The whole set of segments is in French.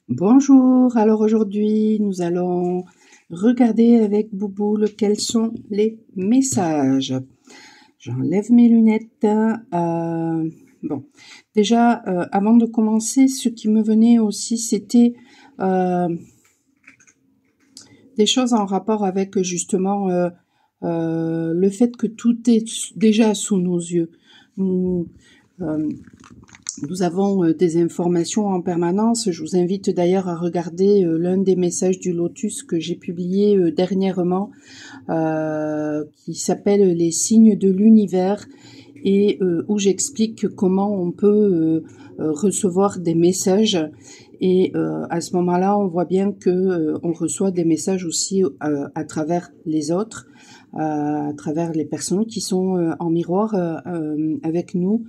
Bonjour, alors aujourd'hui nous allons regarder avec Bouboule quels sont les messages. J'enlève mes lunettes. Bon, déjà avant de commencer, ce qui me venait aussi c'était des choses en rapport avec justement le fait que tout est déjà sous nos yeux. Nous avons des informations en permanence. Je vous invite d'ailleurs à regarder l'un des messages du Lotus que j'ai publié dernièrement, qui s'appelle Les signes de l'univers, et où j'explique comment on peut recevoir des messages. Et à ce moment-là, on voit bien que on reçoit des messages aussi à travers les autres, à travers les personnes qui sont en miroir avec nous.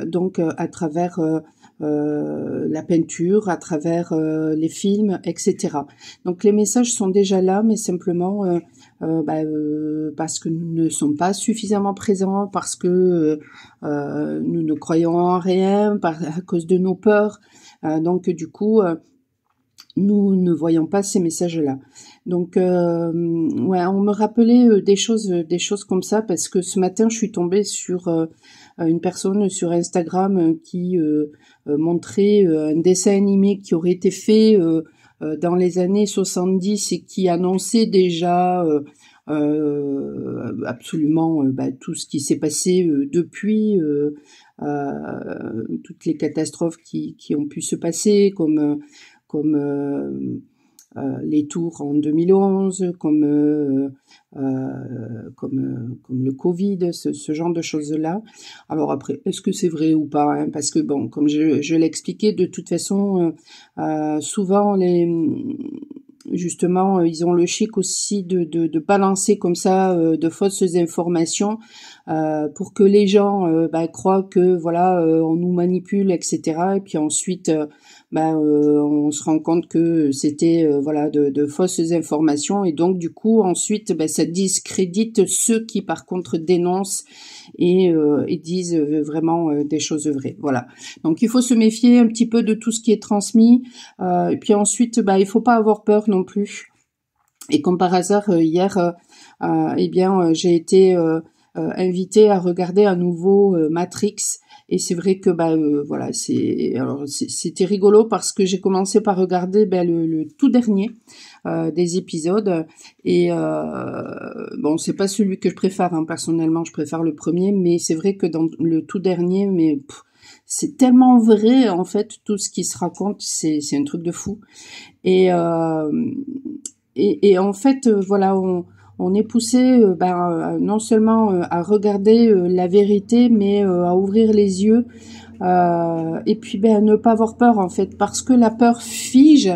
Donc à travers la peinture, à travers les films, etc. Donc les messages sont déjà là, mais simplement parce que nous ne sommes pas suffisamment présents, parce que nous ne croyons en rien, à cause de nos peurs. Donc du coup, nous ne voyons pas ces messages-là. Donc, ouais, on me rappelait des choses comme ça, parce que ce matin, je suis tombée sur une personne sur Instagram qui montrait un dessin animé qui aurait été fait dans les années 70 et qui annonçait déjà absolument tout ce qui s'est passé depuis, toutes les catastrophes qui ont pu se passer, comme les tours en 2011, comme le Covid, ce genre de choses-là. Alors après, est-ce que c'est vrai ou pas, hein, parce que bon, comme je l'expliquais, de toute façon, souvent justement, ils ont le chic aussi de balancer comme ça de fausses informations pour que les gens croient que voilà, on nous manipule, etc. Et puis ensuite on se rend compte que c'était voilà de fausses informations, et donc du coup ensuite ça discrédite ceux qui par contre dénoncent et disent vraiment des choses vraies. Voilà. Donc il faut se méfier un petit peu de tout ce qui est transmis, et puis ensuite il faut pas avoir peur non plus. Et comme par hasard hier j'ai été invitée à regarder à nouveau Matrix. Et c'est vrai que voilà, c'était rigolo parce que j'ai commencé par regarder le tout dernier des épisodes, et bon, c'est pas celui que je préfère, hein, personnellement, je préfère le premier, mais c'est vrai que dans le tout dernier, c'est tellement vrai en fait, tout ce qui se raconte, c'est un truc de fou. Et en fait voilà, on est poussé non seulement à regarder la vérité, mais à ouvrir les yeux, et puis à ne pas avoir peur en fait, parce que la peur fige,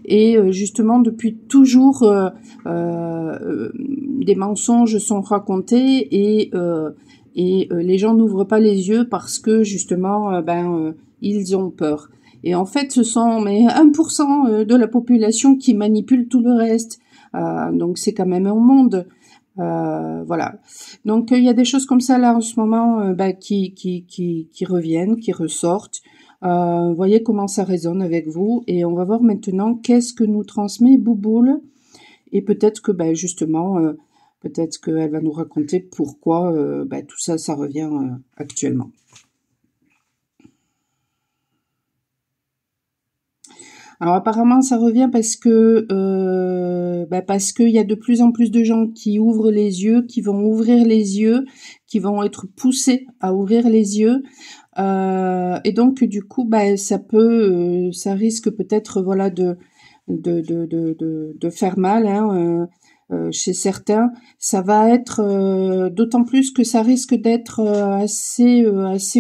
et justement depuis toujours des mensonges sont racontés, et les gens n'ouvrent pas les yeux parce que justement ils ont peur. Et en fait, ce sont 1% de la population qui manipule tout le reste. Donc c'est quand même un monde. Voilà. Donc il y a des choses comme ça là en ce moment qui reviennent, qui ressortent. Voyez comment ça résonne avec vous, et on va voir maintenant qu'est-ce que nous transmet Bouboule, et peut-être que justement peut-être qu'elle va nous raconter pourquoi tout ça revient actuellement. Alors apparemment ça revient parce que qu'il y a de plus en plus de gens qui ouvrent les yeux, qui vont ouvrir les yeux, qui vont être poussés à ouvrir les yeux, et donc du coup ça risque peut-être voilà de faire mal, hein, chez certains. Ça va être d'autant plus que ça risque d'être assez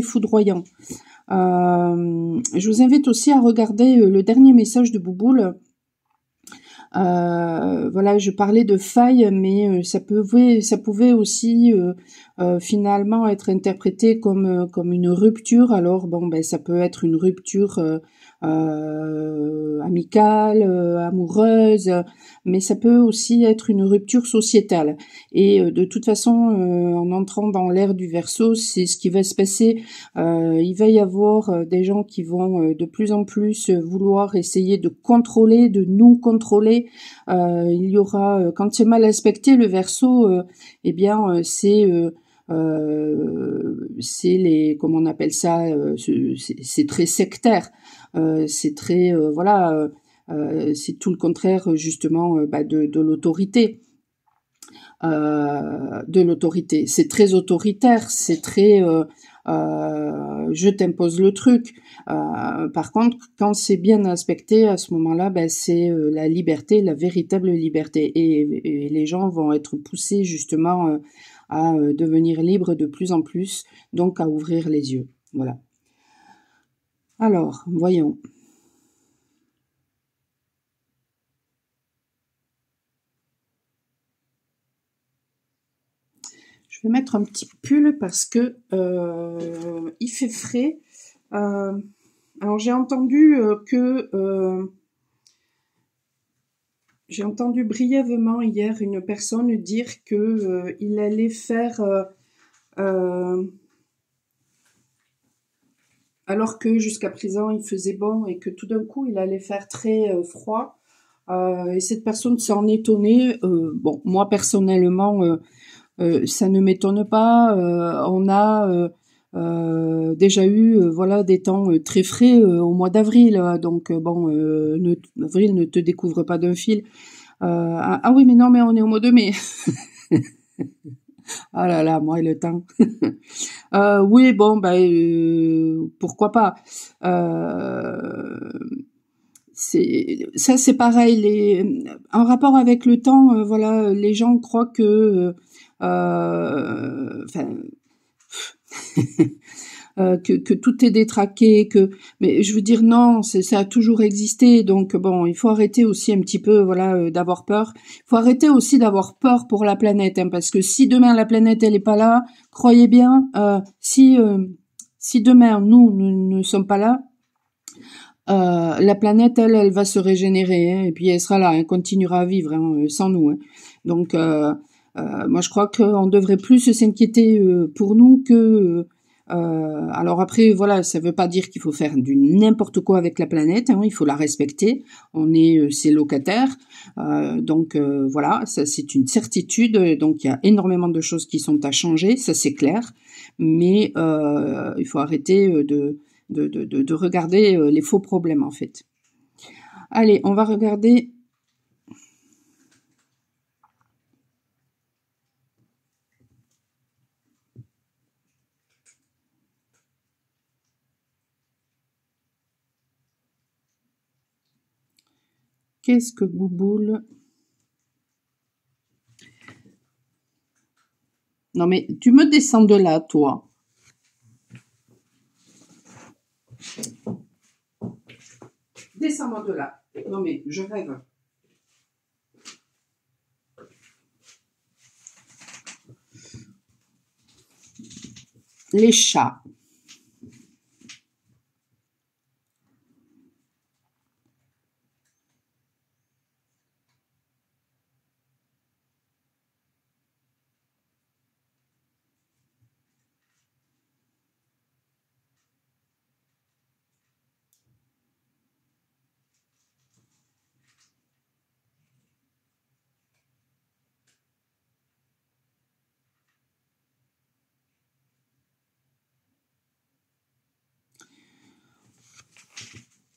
foudroyant. Je vous invite aussi à regarder le dernier message de Bouboule. Voilà, je parlais de faille, mais ça pouvait aussi finalement être interprété comme une rupture. Alors bon, ça peut être une rupture amicale, amoureuse, mais ça peut aussi être une rupture sociétale. Et de toute façon, en entrant dans l'ère du Verseau, c'est ce qui va se passer. Il va y avoir des gens qui vont de plus en plus vouloir essayer de contrôler, de nous contrôler. Il y aura, quand c'est mal aspecté, le Verseau, eh bien, c'est les, comment on appelle ça, c'est très sectaire. C'est très voilà, c'est tout le contraire justement de l'autorité. De l'autorité. C'est très autoritaire, c'est très je t'impose le truc. Par contre, quand c'est bien aspecté, à ce moment-là, c'est la liberté, la véritable liberté. Et les gens vont être poussés justement à devenir libres de plus en plus, donc à ouvrir les yeux. Voilà. Alors, voyons. Je vais mettre un petit pull parce que il fait frais. Alors j'ai entendu j'ai entendu brièvement hier une personne dire que il allait faire alors que jusqu'à présent il faisait bon et que tout d'un coup il allait faire très froid. Et cette personne s'en étonnait. Bon, moi personnellement, ça ne m'étonne pas. On a déjà eu voilà des temps très frais au mois d'avril. Donc bon, avril ne te découvre pas d'un fil. Ah oui, mais non, mais on est au mois de mai. Ah là là, moi et le temps. Oui, bon, pourquoi pas. C'est pareil. En rapport avec le temps, voilà, les gens croient que, enfin, que tout est détraqué, mais je veux dire non, ça a toujours existé, donc bon, il faut arrêter aussi un petit peu, voilà, d'avoir peur. Il faut arrêter aussi d'avoir peur pour la planète, hein, parce que si demain la planète elle est pas là, croyez bien, si demain nous ne sommes pas là, la planète elle va se régénérer, hein, et puis elle sera là, elle continuera à vivre hein, sans nous. Hein. Donc moi je crois qu'on devrait plus s'inquiéter pour nous que alors après, voilà, ça veut pas dire qu'il faut faire du n'importe quoi avec la planète. Hein, il faut la respecter. On est ses locataires, donc voilà, ça c'est une certitude. Donc il y a énormément de choses qui sont à changer, ça c'est clair. Mais il faut arrêter de regarder les faux problèmes en fait. Allez, on va regarder. Qu'est-ce que Bouboule? Non mais tu me descends de là, toi. Descends-moi de là. Non mais je rêve. Les chats.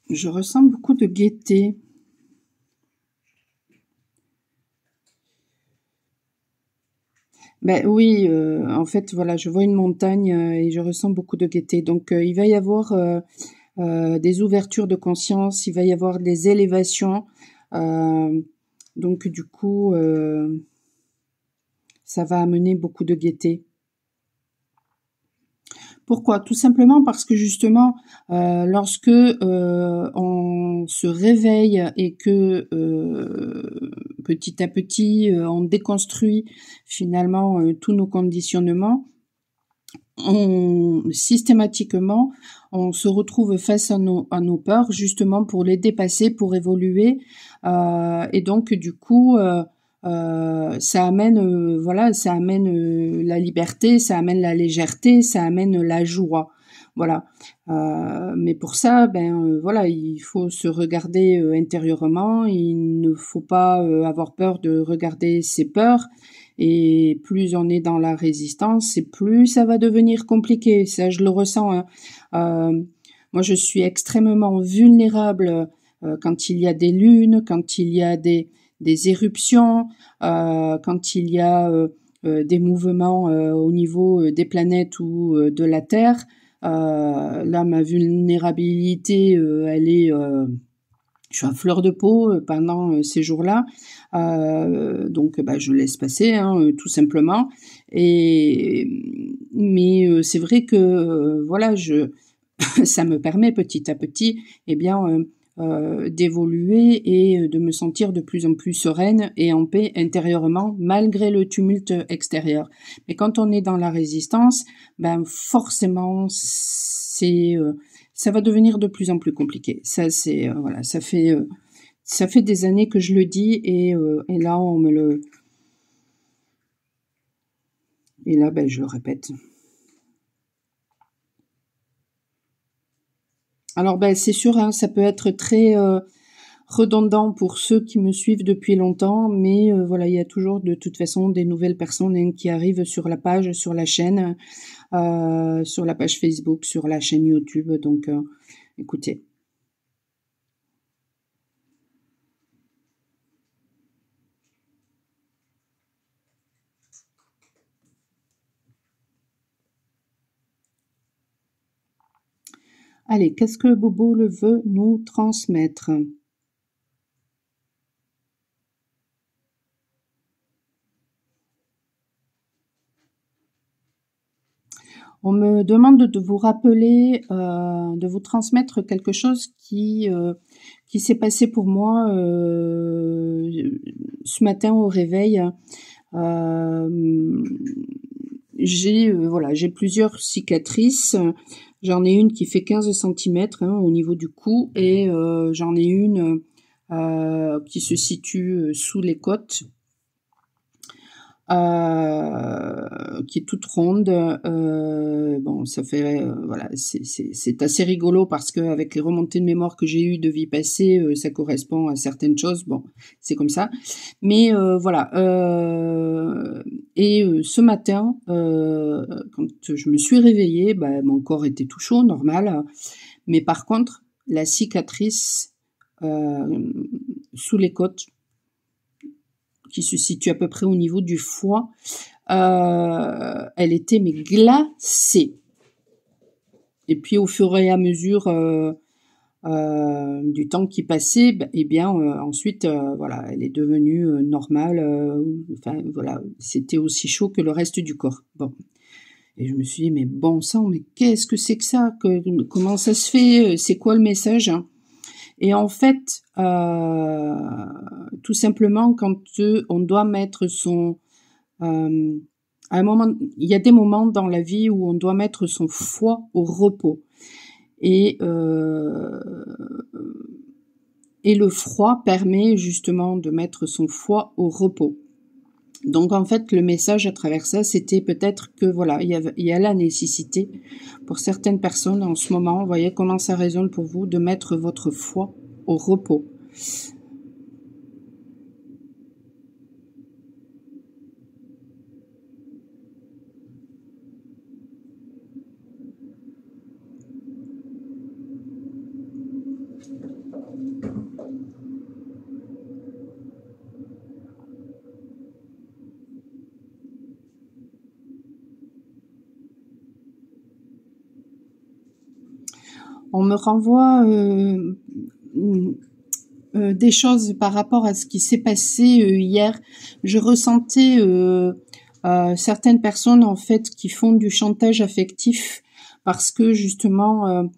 Je ressens beaucoup de gaieté. Ben oui, en fait, voilà, je vois une montagne et je ressens beaucoup de gaieté. Donc, il va y avoir des ouvertures de conscience, il va y avoir des élévations. Donc, du coup, ça va amener beaucoup de gaieté. Pourquoi? Tout simplement parce que justement, lorsque on se réveille et que petit à petit on déconstruit finalement tous nos conditionnements, systématiquement, on se retrouve face à nos peurs, justement pour les dépasser, pour évoluer, et donc du coup, ça amène, voilà, ça amène la liberté, ça amène la légèreté, ça amène la joie, voilà. Mais pour ça, voilà, il faut se regarder intérieurement. Il ne faut pas avoir peur de regarder ses peurs. Et plus on est dans la résistance, et plus ça va devenir compliqué. Ça, je le ressens, hein. Moi, je suis extrêmement vulnérable quand il y a des lunes, quand il y a des éruptions, quand il y a des mouvements au niveau des planètes ou de la Terre. Là, ma vulnérabilité, elle est... je suis à fleur de peau pendant ces jours-là, donc je laisse passer, hein, tout simplement. Mais c'est vrai que voilà, ça me permet petit à petit, d'évoluer et de me sentir de plus en plus sereine et en paix intérieurement, malgré le tumulte extérieur. Mais quand on est dans la résistance, forcément, ça va devenir de plus en plus compliqué. Ça, c'est voilà, ça fait des années que je le dis et là on me le je le répète. Alors c'est sûr, hein, ça peut être très redondant pour ceux qui me suivent depuis longtemps, mais voilà, il y a toujours de toute façon des nouvelles personnes, hein, qui arrivent sur la page, sur la chaîne, sur la page Facebook, sur la chaîne YouTube. Donc, écoutez. Allez, qu'est-ce que Bobo le veut nous transmettre ? On me demande de vous rappeler, de vous transmettre quelque chose qui s'est passé pour moi ce matin au réveil. J'ai plusieurs cicatrices. J'en ai une qui fait 15 cm au niveau du cou et j'en ai une qui se situe sous les côtes. Qui est toute ronde. Ça fait voilà, c'est assez rigolo parce que avec les remontées de mémoire que j'ai eues de vie passée, ça correspond à certaines choses. Bon, c'est comme ça. Mais voilà. Ce matin, quand je me suis réveillée, mon corps était tout chaud, normal. Mais par contre, la cicatrice sous les côtes, qui se situe à peu près au niveau du foie, elle était glacée. Et puis au fur et à mesure du temps qui passait, ensuite voilà, elle est devenue normale. Voilà, c'était aussi chaud que le reste du corps. Bon. Et je me suis dit, mais bon sang, mais qu'est-ce que c'est que ça ? Comment ça se fait ? C'est quoi le message ? Et en fait, tout simplement, quand on doit mettre à un moment, il y a des moments dans la vie où on doit mettre son foie au repos. Et le froid permet justement de mettre son foie au repos. Donc en fait, le message à travers ça, c'était peut-être que voilà, il y a la nécessité pour certaines personnes en ce moment, vous voyez comment ça résonne pour vous, de mettre votre foie au repos. On me renvoie des choses par rapport à ce qui s'est passé hier. Je ressentais certaines personnes en fait qui font du chantage affectif parce que justement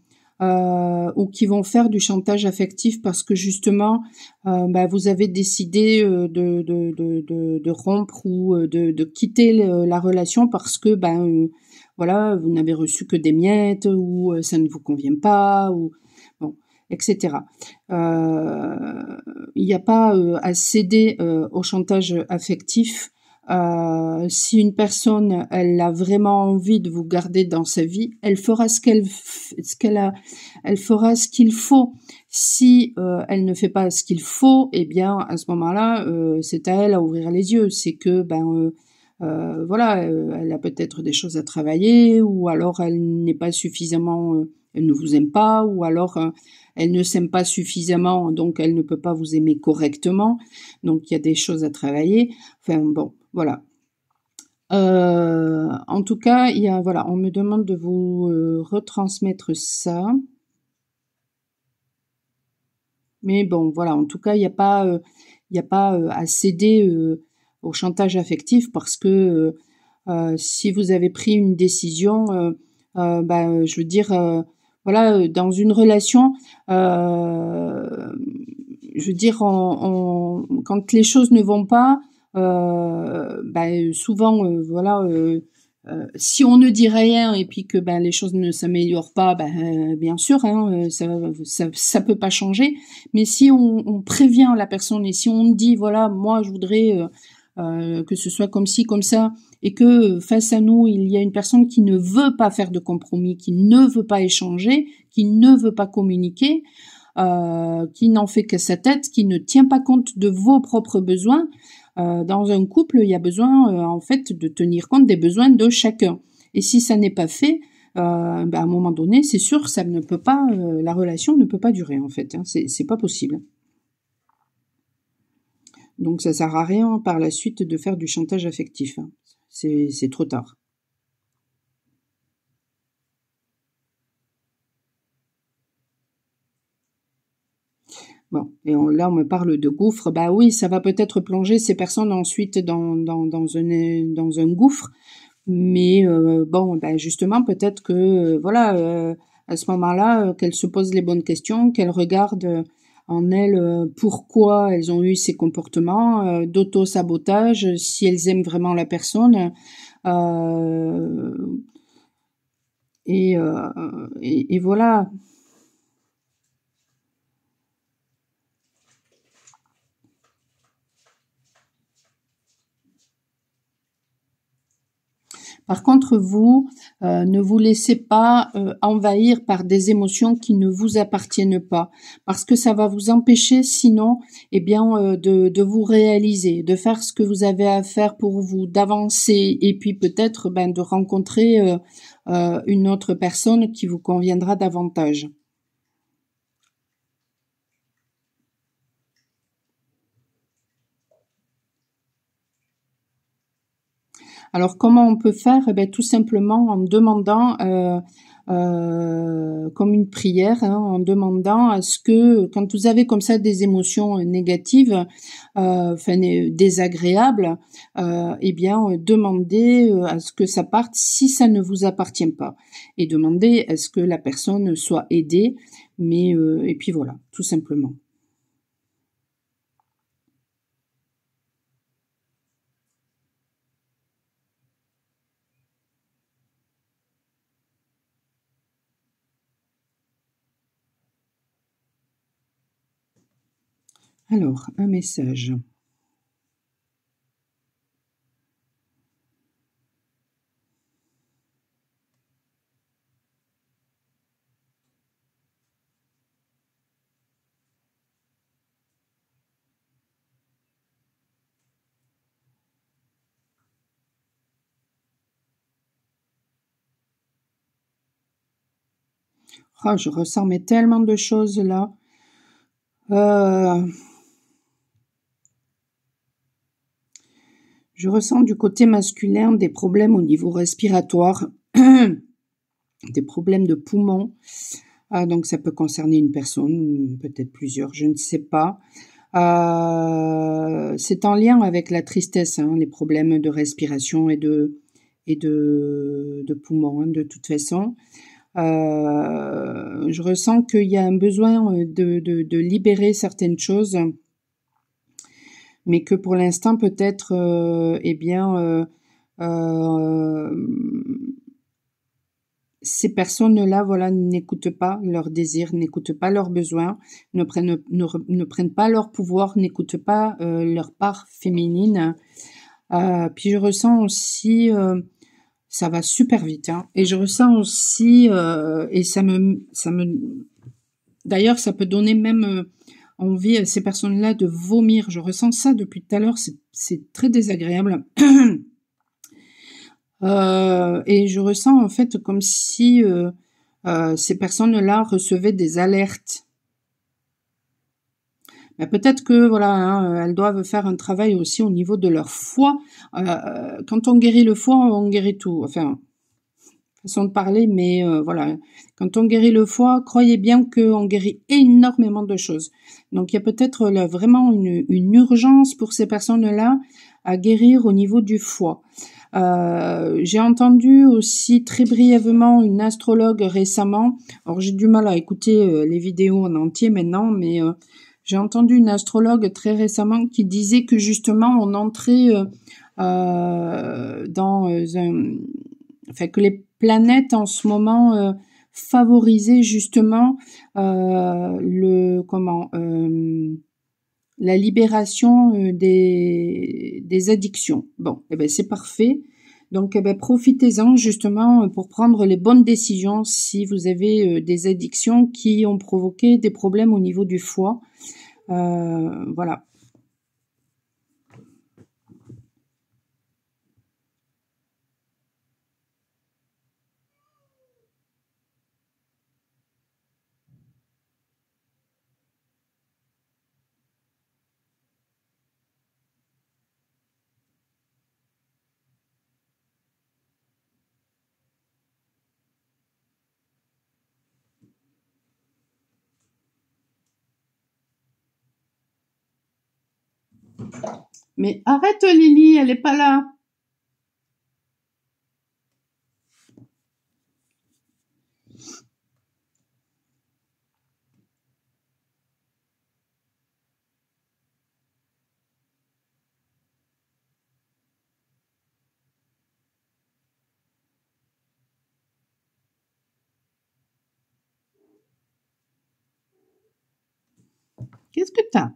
ou qui vont faire du chantage affectif parce que justement vous avez décidé de rompre ou de quitter la relation parce que voilà, vous n'avez reçu que des miettes, ou ça ne vous convient pas, ou bon, etc. Il n'y a pas à céder au chantage affectif. Si une personne, elle a vraiment envie de vous garder dans sa vie, elle fera elle fera ce qu'il faut. Si elle ne fait pas ce qu'il faut, eh bien à ce moment-là, c'est à elle à ouvrir les yeux. C'est que voilà, elle a peut-être des choses à travailler, ou alors elle n'est pas suffisamment, elle ne vous aime pas, ou alors elle ne s'aime pas suffisamment, donc elle ne peut pas vous aimer correctement. Donc il y a des choses à travailler. Enfin bon, voilà. En tout cas, voilà, on me demande de vous retransmettre ça. Mais bon, voilà, en tout cas, il n'y a pas à céder au chantage affectif, parce que si vous avez pris une décision, je veux dire, voilà, dans une relation, je veux dire, quand les choses ne vont pas, souvent, voilà, si on ne dit rien et puis que les choses ne s'améliorent pas, bien sûr, hein, ça peut pas changer. Mais si on prévient la personne, et si on dit voilà, moi je voudrais que ce soit comme ci, comme ça, et que face à nous il y a une personne qui ne veut pas faire de compromis, qui ne veut pas échanger, qui ne veut pas communiquer, qui n'en fait que sa tête, qui ne tient pas compte de vos propres besoins. Dans un couple, il y a besoin en fait de tenir compte des besoins de chacun. Et si ça n'est pas fait, à un moment donné, c'est sûr, ça ne peut pas, la relation ne peut pas durer en fait. Hein, c'est pas possible. Donc ça sert à rien par la suite de faire du chantage affectif. Hein. C'est trop tard. Bon, et là on me parle de gouffre. Bah oui, ça va peut-être plonger ces personnes ensuite dans un gouffre. Mais justement, peut-être que voilà, à ce moment-là, qu'elles se posent les bonnes questions, qu'elles regardent en elles pourquoi elles ont eu ces comportements d'auto-sabotage, si elles aiment vraiment la personne. Euh, et voilà. Par contre, vous, ne vous laissez pas envahir par des émotions qui ne vous appartiennent pas, parce que ça va vous empêcher, sinon, de vous réaliser, de faire ce que vous avez à faire pour vous, d'avancer, et puis peut-être de rencontrer une autre personne qui vous conviendra davantage. Alors comment on peut faire? Tout simplement en demandant, comme une prière, hein, en demandant à ce que, quand vous avez comme ça des émotions négatives, désagréables, demandez à ce que ça parte si ça ne vous appartient pas, et demandez à ce que la personne soit aidée, et puis voilà, tout simplement. Alors, un message. Oh, je ressens mais tellement de choses là. Je ressens du côté masculin des problèmes au niveau respiratoire, des problèmes de poumons. Donc ça peut concerner une personne, peut-être plusieurs, je ne sais pas. C'est en lien avec la tristesse, hein, les problèmes de respiration et de poumons, hein, de toute façon. Je ressens qu'il y a un besoin de libérer certaines choses, mais que pour l'instant peut-être ces personnes-là, voilà, n'écoutent pas leurs désirs, n'écoutent pas leurs besoins, ne prennent pas leur pouvoir, n'écoutent pas leur part féminine. Puis je ressens aussi, ça va super vite, hein, et je ressens aussi, et d'ailleurs, ça peut donner même envie à ces personnes-là de vomir. Je ressens ça depuis tout à l'heure, c'est très désagréable. Et je ressens en fait comme si ces personnes-là recevaient des alertes. Mais peut-être que voilà, hein, elles doivent faire un travail aussi au niveau de leur foie. Quand on guérit le foie, on guérit tout. Enfin, façon de parler, mais voilà. Quand on guérit le foie, croyez bien qu'on guérit énormément de choses. Donc il y a peut-être là vraiment une urgence pour ces personnes-là à guérir au niveau du foie. J'ai entendu aussi très brièvement une astrologue récemment. Alors j'ai du mal à écouter les vidéos en entier maintenant, mais j'ai entendu une astrologue très récemment qui disait que justement on entrait que les planètes en ce moment favorisaient justement la libération des addictions. Bon, eh ben c'est parfait. Donc, eh ben profitez-en justement pour prendre les bonnes décisions si vous avez des addictions qui ont provoqué des problèmes au niveau du foie. Voilà. Mais arrête Lily, elle est pas là. Qu'est-ce que t'as?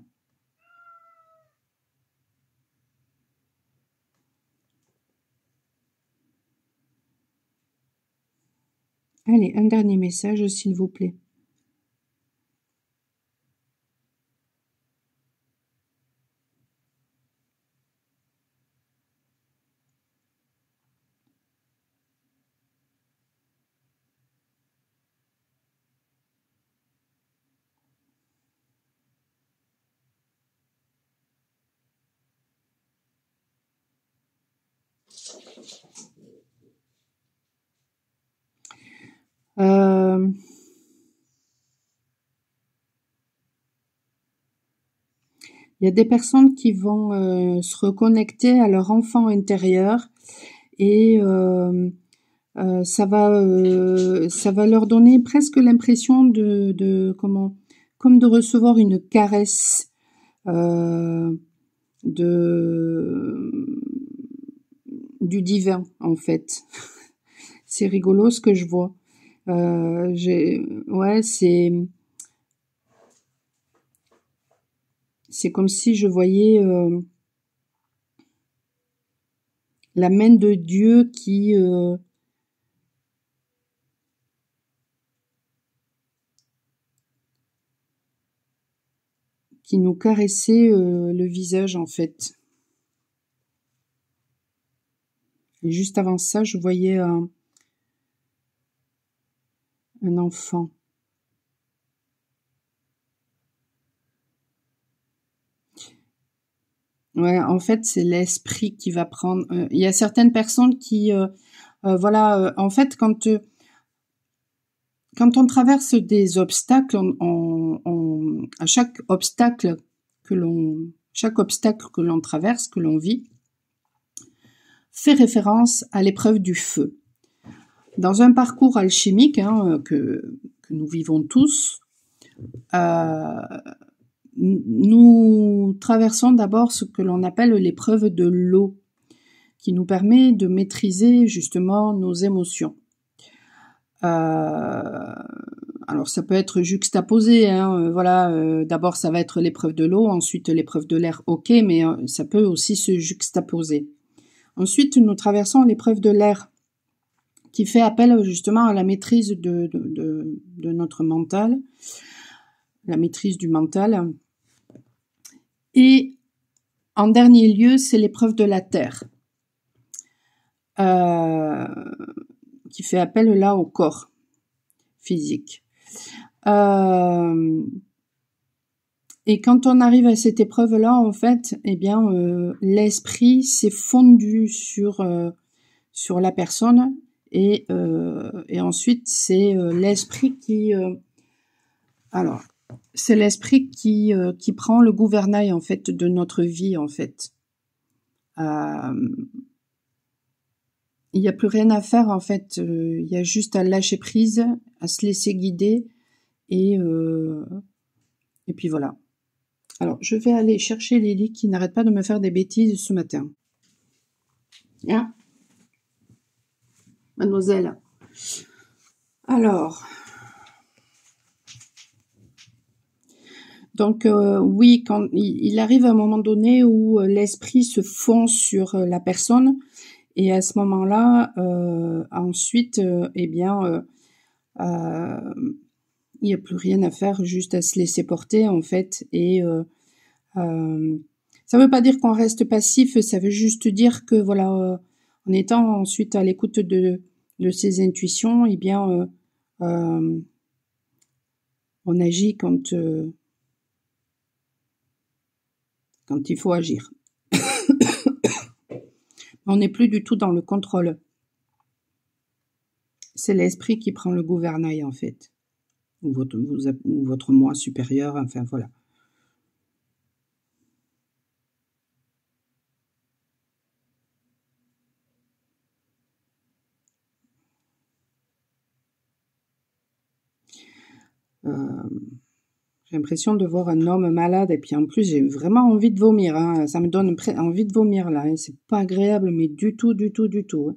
Allez, un dernier message, s'il vous plaît. Il y a des personnes qui vont se reconnecter à leur enfant intérieur et ça va leur donner presque l'impression comme de recevoir une caresse du divin en fait. C'est rigolo ce que je vois. Ouais, c'est comme si je voyais la main de Dieu qui nous caressait le visage en fait. Et juste avant ça, je voyais un enfant. Ouais, en fait, c'est l'esprit qui va prendre. Il y a certaines personnes qui, voilà, en fait, quand on traverse des obstacles, à chaque obstacle que l'on traverse, que l'on vit, fait référence à l'épreuve du feu. Dans un parcours alchimique que nous vivons tous, nous traversons d'abord ce que l'on appelle l'épreuve de l'eau, qui nous permet de maîtriser justement nos émotions. Alors ça peut être juxtaposé, hein, voilà. D'abord ça va être l'épreuve de l'eau, ensuite l'épreuve de l'air, ok, mais ça peut aussi se juxtaposer. Ensuite, nous traversons l'épreuve de l'air, qui fait appel justement à la maîtrise de notre mental, la maîtrise du mental. Et en dernier lieu, c'est l'épreuve de la terre, qui fait appel là au corps physique. Et quand on arrive à cette épreuve-là, en fait, eh bien, l'esprit s'est fondu sur la personne, et ensuite c'est l'esprit qui, alors, c'est l'esprit qui prend le gouvernail en fait de notre vie en fait. Il n'y a plus rien à faire en fait. Il y a juste à lâcher prise, à se laisser guider, et puis voilà. Alors, je vais aller chercher Lily qui n'arrête pas de me faire des bêtises ce matin. Hein, mademoiselle. Alors, donc oui, quand il arrive un moment donné où l'esprit se fond sur la personne, et à ce moment-là, ensuite, eh bien, il n'y a plus rien à faire, juste à se laisser porter en fait. Et ça veut pas dire qu'on reste passif, ça veut juste dire que voilà, en étant ensuite à l'écoute de ses intuitions, eh bien, on agit quand il faut agir. On n'est plus du tout dans le contrôle. C'est l'esprit qui prend le gouvernail en fait, ou votre moi supérieur, enfin voilà. J'ai l'impression de voir un homme malade, et puis en plus j'ai vraiment envie de vomir, hein. Ça me donne envie de vomir là, hein. C'est pas agréable, mais du tout, du tout, du tout, hein.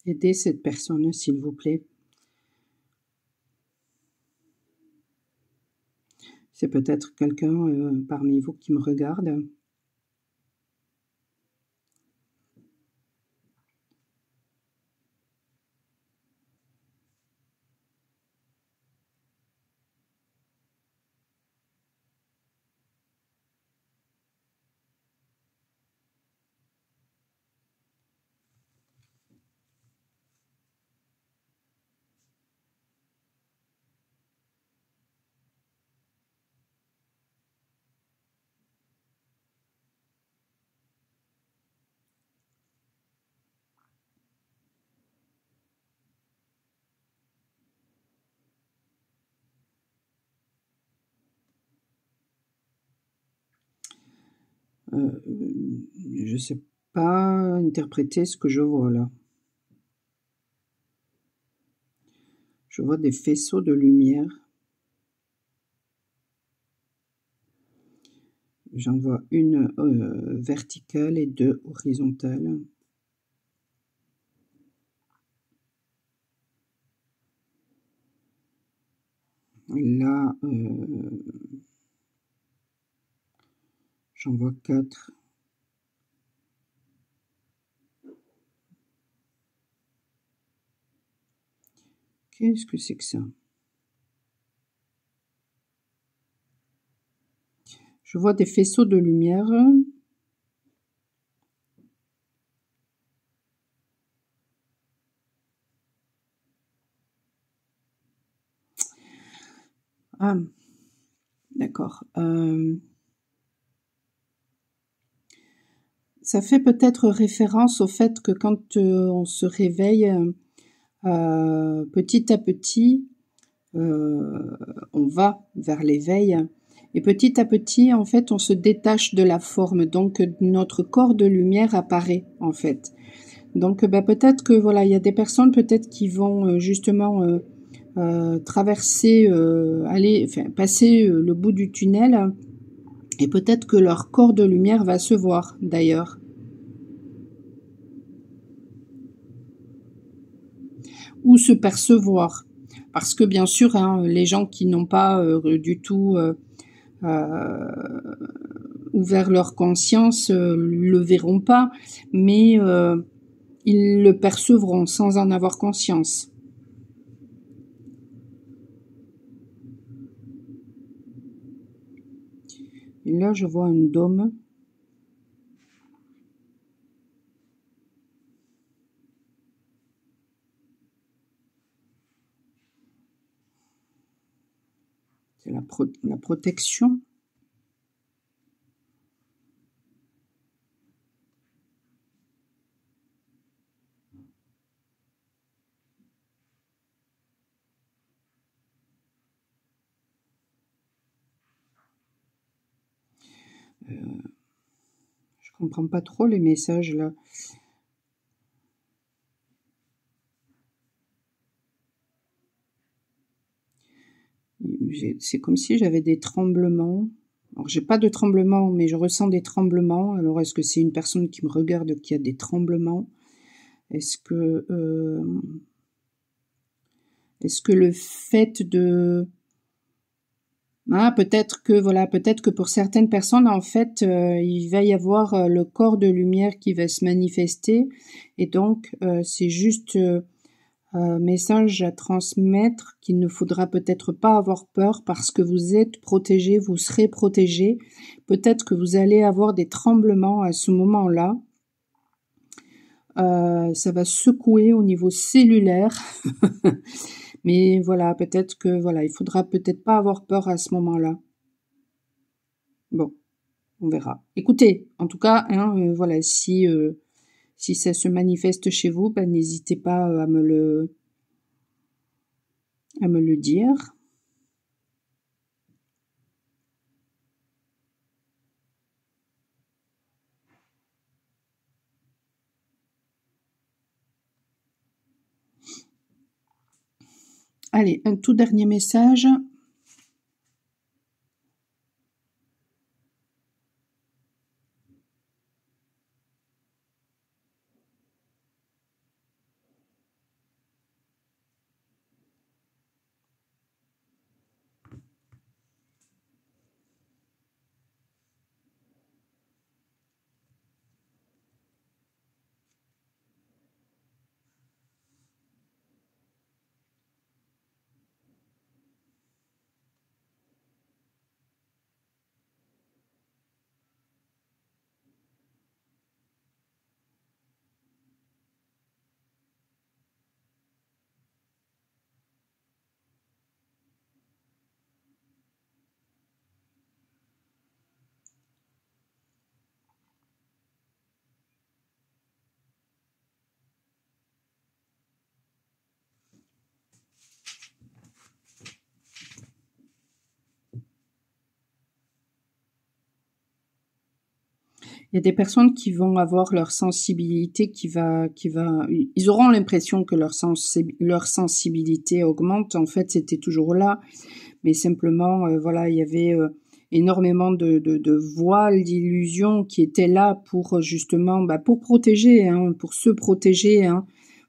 Aidez cette personne, s'il vous plaît. C'est peut-être quelqu'un parmi vous qui me regarde. Je ne sais pas interpréter ce que je vois là. Je vois des faisceaux de lumière. J'en vois une verticale et deux horizontales. Là, j'en vois 4. Qu'est-ce que c'est que ça? Je vois des faisceaux de lumière. Ah, d'accord. Ça fait peut-être référence au fait que quand on se réveille, petit à petit, on va vers l'éveil, et petit à petit, en fait, on se détache de la forme, donc notre corps de lumière apparaît, en fait. Donc, peut-être que voilà, il y a des personnes peut-être qui vont justement traverser, passer le bout du tunnel, et peut-être que leur corps de lumière va se voir d'ailleurs. Ou se percevoir. Parce que bien sûr, hein, les gens qui n'ont pas du tout ouvert leur conscience le verront pas, mais ils le percevront sans en avoir conscience. Et là, je vois un dôme. C'est la protection. Je comprends pas trop les messages là. C'est comme si j'avais des tremblements. Alors j'ai pas de tremblements, mais je ressens des tremblements. Alors est-ce que c'est une personne qui me regarde qui a des tremblements? Est-ce que le fait de peut-être que voilà, peut-être que pour certaines personnes en fait, il va y avoir le corps de lumière qui va se manifester, et donc c'est juste message à transmettre qu'il ne faudra peut-être pas avoir peur parce que vous êtes protégé, vous serez protégé. Peut-être que vous allez avoir des tremblements à ce moment-là. Ça va secouer au niveau cellulaire. Mais voilà, peut-être que voilà, il faudra peut-être pas avoir peur à ce moment-là. Bon, on verra. Écoutez, en tout cas, hein, voilà, si ça se manifeste chez vous, ben, n'hésitez pas à me le dire. Allez, un tout dernier message. Il y a des personnes qui vont avoir leur sensibilité ils auront l'impression que leur sensibilité augmente. En fait, c'était toujours là, mais simplement, voilà, il y avait énormément de voiles, d'illusions qui étaient là pour justement, pour protéger, hein, pour se protéger, hein,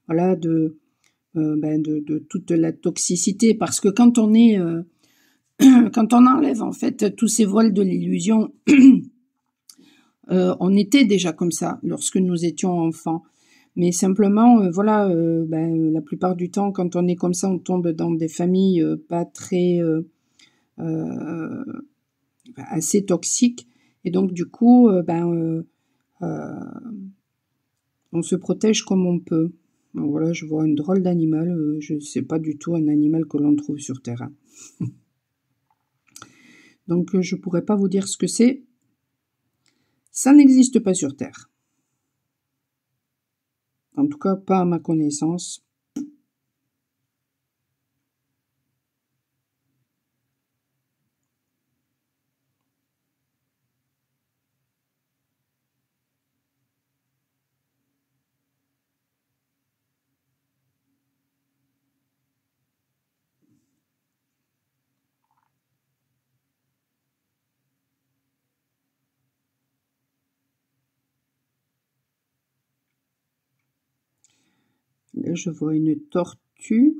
voilà, de toute la toxicité. Parce que quand on est, quand on enlève en fait tous ces voiles de l'illusion, on était déjà comme ça lorsque nous étions enfants. Mais simplement, voilà, la plupart du temps, quand on est comme ça, on tombe dans des familles pas très assez toxiques. Et donc, du coup, on se protège comme on peut. Donc, voilà, je vois une drôle d'animal. Je sais pas du tout un animal que l'on trouve sur Terre, hein. Donc, je pourrais pas vous dire ce que c'est. Ça n'existe pas sur Terre. En tout cas, pas à ma connaissance. Là, je vois une tortue.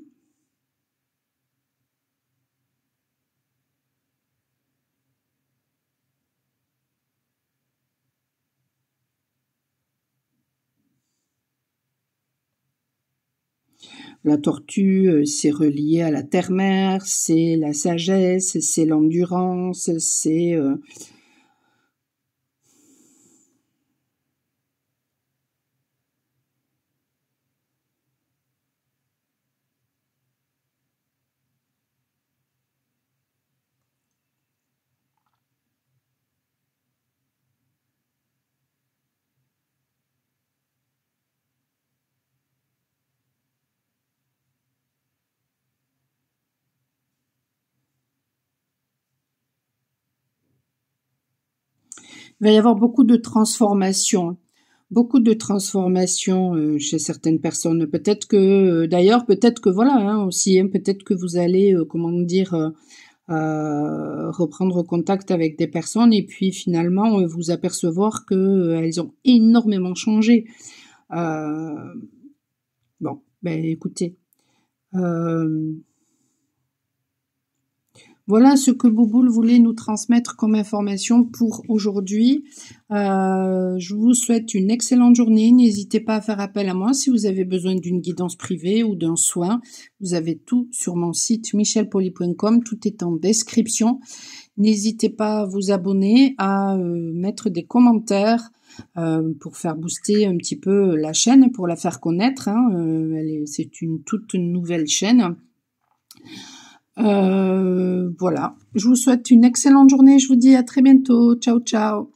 La tortue, c'est relié à la terre-mère, c'est la sagesse, c'est l'endurance, c'est... Il va y avoir beaucoup de transformations. Beaucoup de transformations chez certaines personnes. Peut-être que, d'ailleurs, peut-être que voilà, hein, aussi, hein, peut-être que vous allez, comment dire, reprendre contact avec des personnes et puis finalement vous apercevoir que elles ont énormément changé. Bon, ben écoutez, voilà ce que Bouboule voulait nous transmettre comme information pour aujourd'hui. Je vous souhaite une excellente journée. N'hésitez pas à faire appel à moi si vous avez besoin d'une guidance privée ou d'un soin. Vous avez tout sur mon site michelpoli.com. Tout est en description. N'hésitez pas à vous abonner, à mettre des commentaires pour faire booster un petit peu la chaîne, pour la faire connaître. Hein. C'est une toute nouvelle chaîne. Voilà. Je vous souhaite une excellente journée. Je vous dis à très bientôt. Ciao, ciao.